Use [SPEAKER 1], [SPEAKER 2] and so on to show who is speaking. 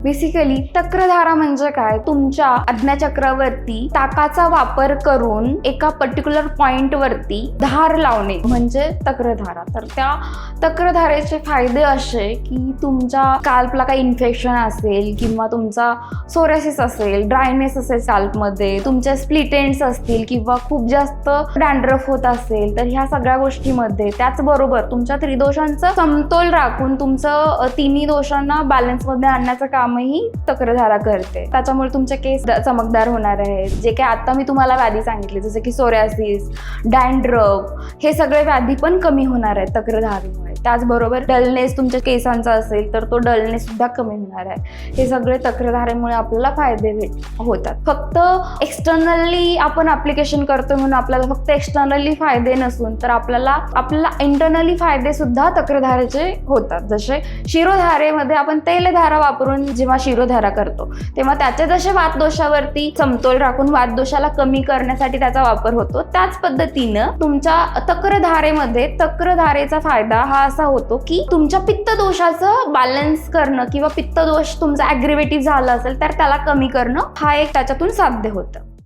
[SPEAKER 1] Basically तक्रधारा म्हणजे काय, तुमच्या आज्ञाचक्रावरती ताकाचा वापर करून एका पर्टिक्युलर पॉइंट वरती धार लावणे म्हणजे तक्रधारा. तर त्या तक्रधारेचे फायदे असे की तुमच्या स्काल्पला काही इन्फेक्शन असेल किंवा तुमचा सोरायसिस असेल, ड्रायनेस असेल स्काल्पमध्ये, तुमचे स्प्लिट एंड्स असतील किंवा खूप जास्त डॅन्ड्रफ होत असेल, तर ह्या सगळ्या गोष्टीमध्ये त्याचबरोबर तुमच्या त्रिदोषांचा समतोल राखून तुमचं तिन्ही दोषांना बॅलन्समध्ये आणण्याचं कामही तक्रधारा करते. त्याच्यामुळे तुमचे केस चमकदार होणार आहेत. जे काही आता मी तुम्हाला व्याधी सांगितले जसे की सोरायसिस, डॅन्ड्रफ, हे सगळे व्याधी पण कमी होणार आहेत तक्रधारेमुळे. त्याचबरोबर डलनेस तुमच्या केसांचा असेल तर तो डलनेस सुद्धा कमी होणार आहे. हे सगळे तक्रधारेमुळे आपल्याला फायदे होतात. फक्त एक्सटर्नली आपण ऍप्लिकेशन करतो म्हणून आपल्याला फक्त एक्सटर्नली फायदे नसून तर आपल्याला इंटरनली फायदे सुद्धा तक्रधारेचे होतात. जसे शिरोधारेमध्ये आपण तेलधारा वापरून जेव्हा शिरोधारा करतो तेव्हा त्याचे जसे वातदोषावरती समतोल राखून वातदोषाला कमी करण्यासाठी त्याचा वापर होतो, त्याच पद्धतीनं तुमच्या तक्रधारेमध्ये तक्रधारेचा फायदा हा असा होतो की तुमच्या पित्त दोषाचं बॅलन्स करणं किंवा पित्त दोष तुमचा ॲग्रिवेटिव्ह झाला असेल तर त्याला कमी करणं हा एक त्याच्यातून साध्य होतं.